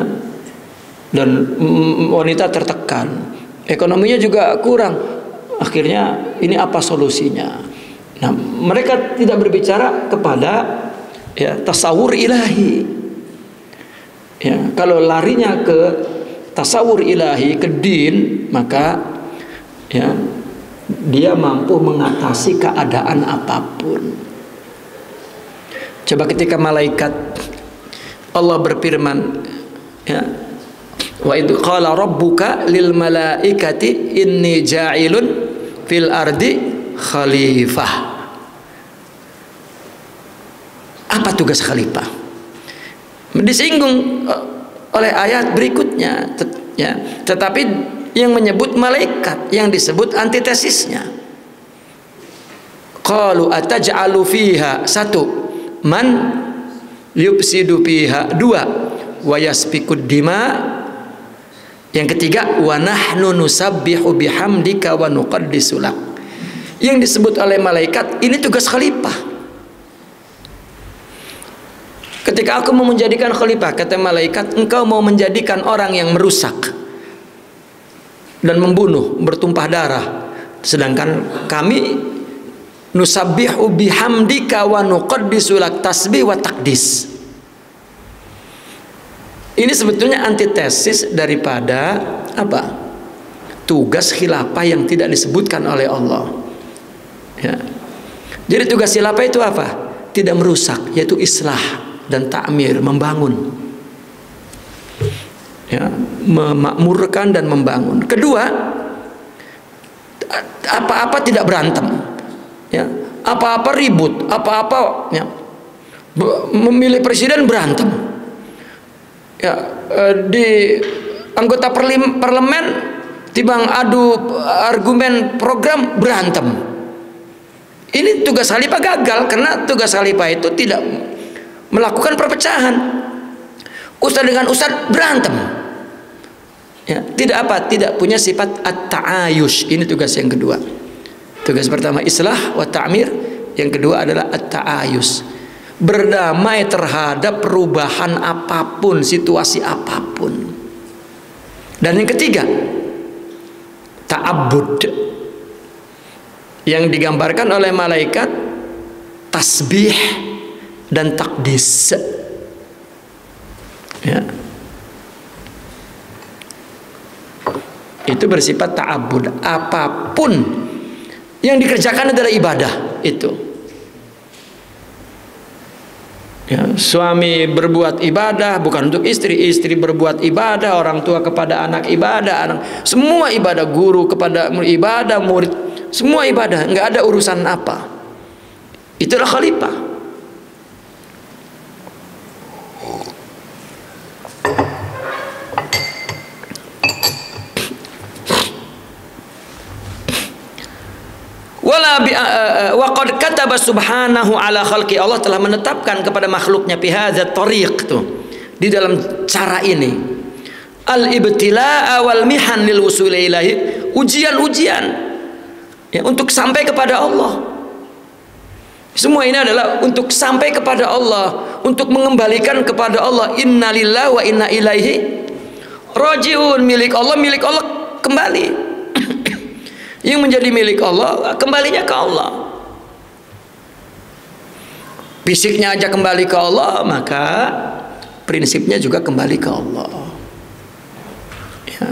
dan wanita tertekan, ekonominya juga kurang. Akhirnya ini apa solusinya? Nah, mereka tidak berbicara kepada ya tasawur ilahi. Ya, kalau larinya ke tasawur ilahi, ke din, maka ya dia mampu mengatasi keadaan apapun. Coba ketika malaikat Allah berfirman, ya, wa idh qala rabbuka lil malaikati inni ja'ilun fil ardi khalifah. Apa tugas khalifah? Disinggung oleh ayat berikutnya, ya, tetapi yang menyebut malaikat, yang disebut antitesisnya. Qalu ataj'alu fiha, satu, man yufsidu fiha, dua, wa yasfikud dima, yang ketiga, wa nahnu nusabbihu bihamdika wa nuqaddisu lak. Yang disebut oleh malaikat ini tugas khalifah. Ketika aku mau menjadikan khalifah, kata malaikat, engkau mau menjadikan orang yang merusak dan membunuh, bertumpah darah, sedangkan kami nusabbihu bihamdika wa nuqaddisu lak, tasbih wa taqdis. Ini sebetulnya antitesis daripada apa? Tugas khilafah yang tidak disebutkan oleh Allah. Ya. Jadi tugas khilafah itu apa? Tidak merusak, yaitu islah dan ta'mir, membangun. Ya, memakmurkan dan membangun. Kedua, apa-apa tidak berantem, ya, apa-apa ribut, apa-apa ya, memilih presiden berantem, ya, di anggota parlemen timbang adu argumen program berantem. Ini tugas khalifah gagal, karena tugas khalifah itu tidak melakukan perpecahan. Ustadz dengan ustadz berantem, ya, tidak apa, tidak punya sifat at-ta'ayush. Ini tugas yang kedua. Tugas pertama islah wa ta'mir, yang kedua adalah at-ta'ayush, berdamai terhadap perubahan apapun, situasi apapun. Dan yang ketiga, ta'abbud, yang digambarkan oleh malaikat, tasbih dan takdis. Ya. Itu bersifat ta'abbud. Apapun yang dikerjakan adalah ibadah itu. Ya, suami berbuat ibadah bukan untuk istri, istri berbuat ibadah, orang tua kepada anak ibadah, anak, semua ibadah, guru kepada ibadah, murid, semua ibadah, nggak ada urusan apa. Itulah khalifah. Wa qad kataba subhanahu ala khalqi, Allah telah menetapkan kepada makhluknya fi hadzal tariq, tuh, di dalam cara ini, al-ibtila'a wal mihan lil wusuli ilahi, ujian-ujian ya untuk sampai kepada Allah. Semua ini adalah untuk sampai kepada Allah, untuk mengembalikan kepada Allah. Innalillahi wa inna ilaihi rajiun. Milik Allah kembali. Yang menjadi milik Allah kembalinya ke Allah. Fisiknya aja kembali ke Allah, maka prinsipnya juga kembali ke Allah. Ya.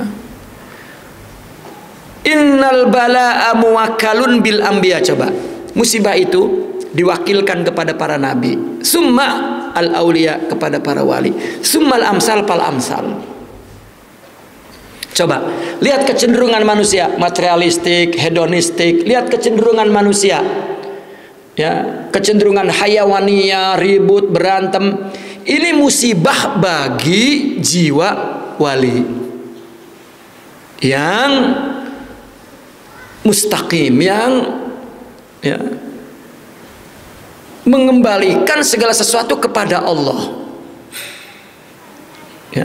Innal bala'a muwakkalun bil anbiya. Coba, musibah itu diwakilkan kepada para nabi, summa al auliya, kepada para wali, summa al amsal fal amsal. Coba lihat kecenderungan manusia, materialistik, hedonistik. Lihat kecenderungan manusia, ya, kecenderungan hayawania, ribut, berantem. Ini musibah bagi jiwa wali yang mustaqim, yang ya, mengembalikan segala sesuatu kepada Allah. Ya.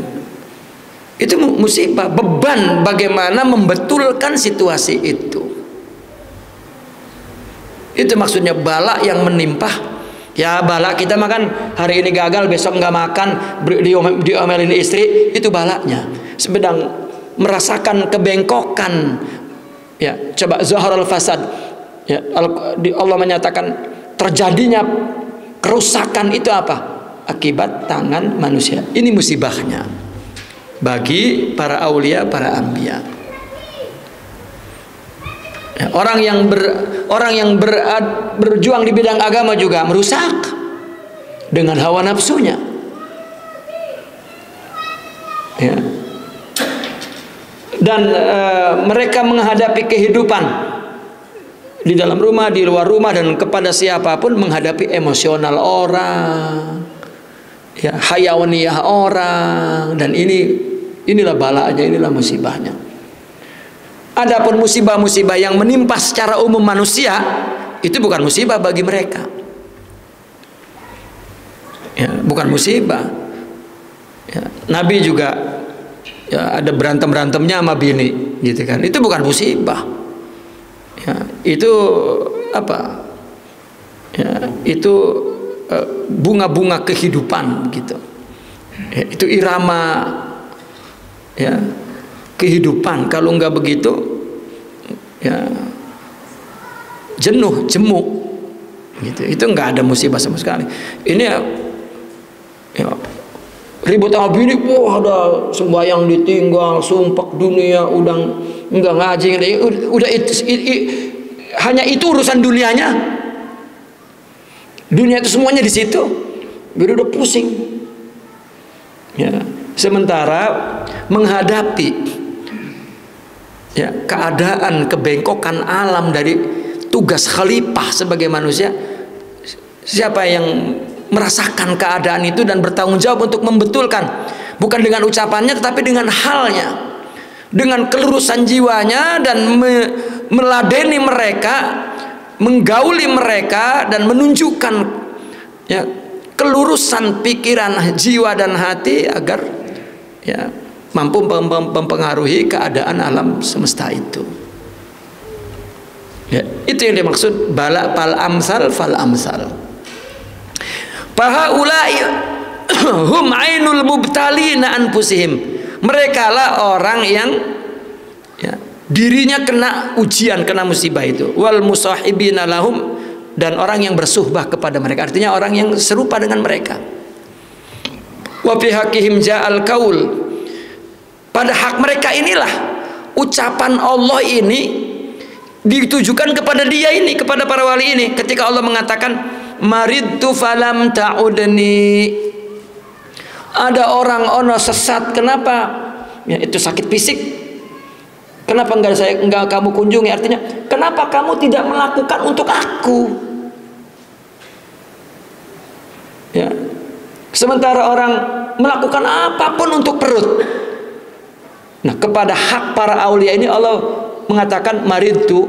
Itu musibah, beban bagaimana membetulkan situasi itu. Itu maksudnya bala yang menimpa. Ya, bala kita makan hari ini gagal, besok nggak makan, diomelin istri, itu balanya. Sedang merasakan kebengkokan. Ya, coba zaharul fasad. Ya, Allah menyatakan terjadinya kerusakan itu apa? Akibat tangan manusia. Ini musibahnya bagi para aulia, para anbiya. Ya, orang yang berjuang di bidang agama juga merusak dengan hawa nafsunya. Ya. Dan mereka menghadapi kehidupan di dalam rumah, di luar rumah, dan kepada siapapun menghadapi emosional orang, ya, hayawaniyah orang, dan inilah balanya, inilah musibahnya. Adapun musibah-musibah yang menimpa secara umum manusia, itu bukan musibah bagi mereka. Ya, bukan musibah. Ya, Nabi juga ya, ada berantem-berantemnya sama bini, gitu kan. Itu bukan musibah. Ya, itu apa? Ya, itu bunga-bunga kehidupan, gitu. Ya, itu irama, ya, kehidupan. Kalau nggak begitu, ya, jenuh, jemu, gitu. Itu nggak ada musibah sama sekali. Ini ya, ribut sama bini, wah, ada sembahyang ditinggal, sumpah dunia, udah nggak ngaji, udah hanya itu urusan dunianya. Dunia itu semuanya di situ, biar udah pusing. Ya, sementara menghadapi, ya, keadaan kebengkokan alam dari tugas khalifah sebagai manusia, siapa yang merasakan keadaan itu dan bertanggung jawab untuk membetulkan, bukan dengan ucapannya tetapi dengan halnya, dengan kelurusan jiwanya, dan meladeni mereka, menggauli mereka, dan menunjukkan, ya, kelurusan pikiran, jiwa, dan hati agar, ya, mampu mempengaruhi keadaan alam semesta itu. Ya, itu yang dimaksud bala fal amsal fal amsal. Fahaulai hum ainul mubtalina anfusihim. Mereka lah orang yang, ya, dirinya kena ujian, kena musibah itu. Wal musahibina lahum, dan orang yang bersuhbah kepada mereka, artinya orang yang serupa dengan mereka. Wa fi haqqihim ja'al qaul. Pada hak mereka inilah ucapan Allah ini ditujukan kepada dia ini, kepada para wali ini, ketika Allah mengatakan maridtu falam ta'udni. Ada orang ono sesat, kenapa? Ya, itu sakit fisik. Kenapa enggak kamu kunjungi? Artinya, kenapa kamu tidak melakukan untuk aku? Ya. Sementara orang melakukan apapun untuk perut. Nah, kepada hak para aulia ini Allah mengatakan maridtu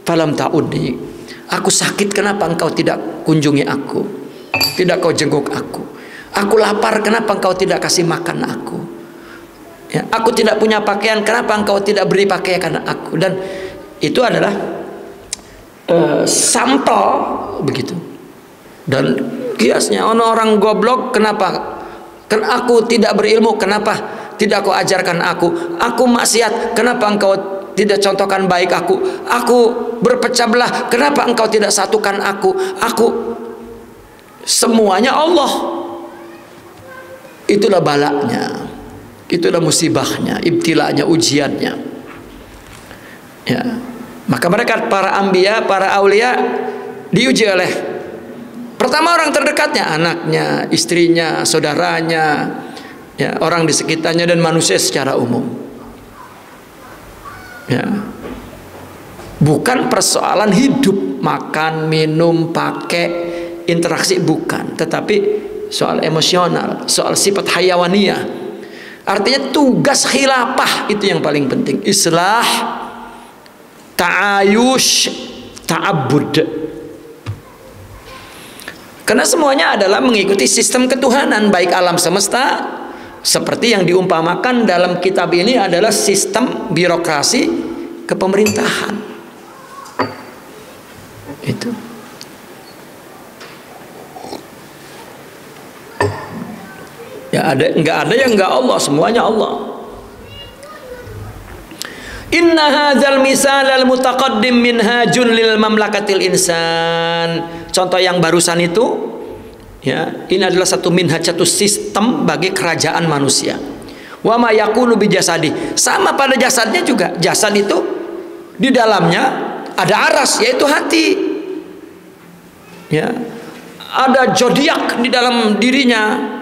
falam ta'udni. Aku sakit, kenapa engkau tidak kunjungi aku? Tidak kau jenguk aku. Aku lapar, kenapa engkau tidak kasih makan aku? Ya, aku tidak punya pakaian, kenapa engkau tidak beri pakaian karena aku? Dan itu adalah sampel begitu. Dan kiasnya orang goblok, kenapa? Kan aku tidak berilmu, kenapa tidak kau ajarkan aku? Aku maksiat, kenapa engkau tidak contohkan baik aku? Aku berpecah belah, kenapa engkau tidak satukan aku? Aku semuanya Allah. Itulah balaknya, itulah musibahnya, ibtilanya, ujiannya. Ya, maka mereka para anbiya, para aulia diuji oleh pertama orang terdekatnya, anaknya, istrinya, saudaranya, ya, orang di sekitarnya dan manusia secara umum. Ya, bukan persoalan hidup, makan, minum, pakai, interaksi, bukan, tetapi soal emosional, soal sifat hayawaniyah. Artinya tugas khilafah itu yang paling penting. Islah, ta'ayush, ta'abbud. Karena semuanya adalah mengikuti sistem ketuhanan, baik alam semesta seperti yang diumpamakan dalam kitab ini adalah sistem birokrasi kepemerintahan. Itu. Ya, enggak ada yang enggak Allah, semuanya Allah. Inna hadzal misal al mutaqaddim minhajun lil mamlakatil insan. Contoh yang barusan itu, ya, ini adalah satu minhaj, satu sistem bagi kerajaan manusia. Wa ma yakunu bi jasadi. Sama pada jasadnya juga. Jasad itu di dalamnya ada aras, yaitu hati. Ya. Ada zodiak di dalam dirinya.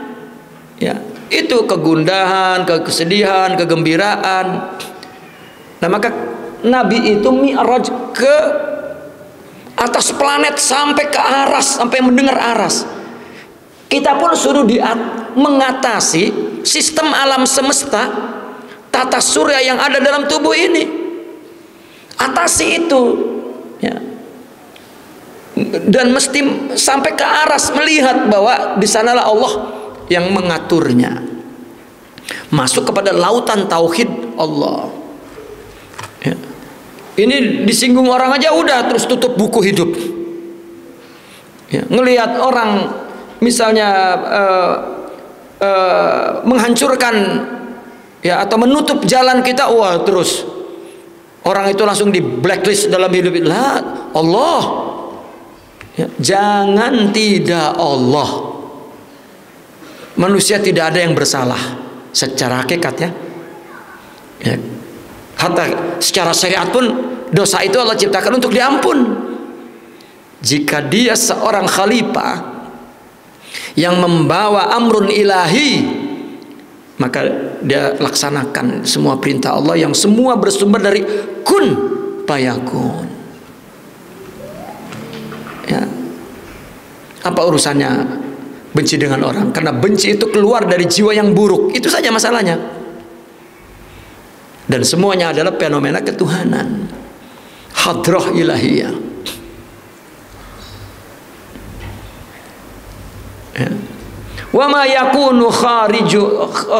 Ya, itu kegundahan, kesedihan, kegembiraan. Nah, maka Nabi itu mi'raj ke atas planet sampai ke aras, sampai mendengar aras. Kita pun suruh mengatasi sistem alam semesta, tata surya yang ada dalam tubuh ini. Atasi itu, ya. Dan mesti sampai ke aras, melihat bahwa di sanalah Allah yang mengaturnya. Masuk kepada lautan tauhid Allah. Ya. Ini disinggung orang aja udah terus tutup buku hidup. Ya. Ngelihat orang misalnya menghancurkan, ya, atau menutup jalan kita, wah terus orang itu langsung di blacklist dalam hidup. Lah, Allah. Ya. Jangan tidak Allah. Manusia tidak ada yang bersalah secara hakikat, ya. Ya. Hatta secara syariat pun dosa itu Allah ciptakan untuk diampun. Jika dia seorang khalifah yang membawa amrun ilahi, maka dia laksanakan semua perintah Allah yang semua bersumber dari kun fayakun. Ya. Apa urusannya benci dengan orang? Karena benci itu keluar dari jiwa yang buruk. Itu saja masalahnya. Dan semuanya adalah fenomena ketuhanan, hadrah ilahiyah. Ya. Wa ma yakunu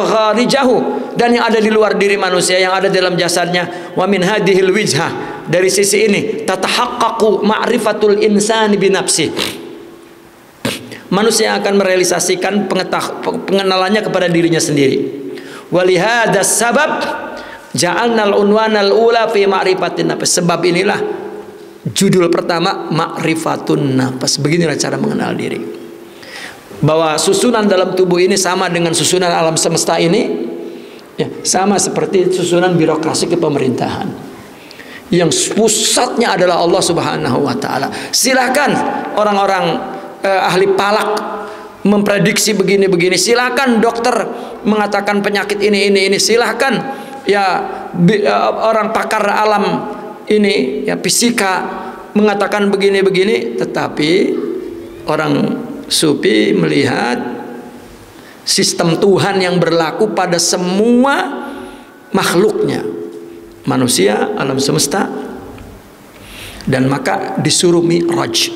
kharijahu, dan yang ada di luar diri manusia, yang ada dalam jasadnya. Wa min hadhil wijhah, dari sisi ini tatahaqqaqu ma'rifatul insani bi nafsi. Manusia akan merealisasikan pengenalannya kepada dirinya sendiri. Wa li hadzal sabab ja'alnal unwanal ula fi ma'rifatin nafs. Sebab inilah judul pertama ma'rifatun nafs. Beginilah cara mengenal diri. Bahwa susunan dalam tubuh ini sama dengan susunan alam semesta ini, ya, sama seperti susunan birokrasi kepemerintahan. Yang pusatnya adalah Allah Subhanahu wa taala. Silakan orang-orang ahli palak memprediksi begini-begini. Silakan dokter mengatakan penyakit ini. Silakan, ya, orang pakar alam ini, ya, fisika mengatakan begini-begini, tetapi orang sufi melihat sistem Tuhan yang berlaku pada semua makhluknya, manusia, alam semesta, dan maka disuruh mi'raj,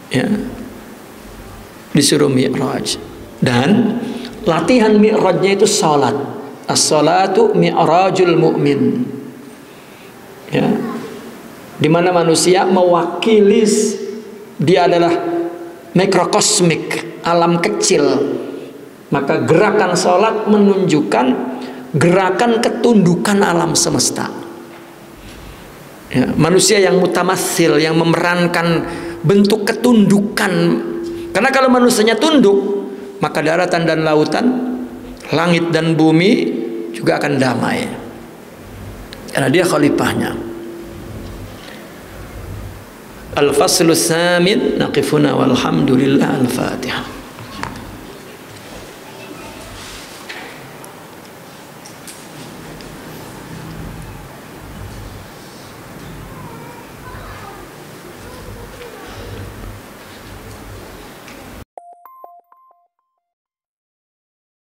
ya, disuruh mi'raj. Dan latihan mi'rajnya itu salat. As-salatu mi'rajul mu'min. Ya. Di mana manusia mewakili, dia adalah mikrokosmik, alam kecil. Maka gerakan sholat menunjukkan gerakan ketundukan alam semesta. Ya, manusia yang mutamatsil, yang memerankan bentuk ketundukan. Karena kalau manusianya tunduk, maka daratan dan lautan, langit dan bumi juga akan damai. Karena dia khalifahnya. Al-faslu tsamin naqifuna walhamdulillah. Al-Fatihah.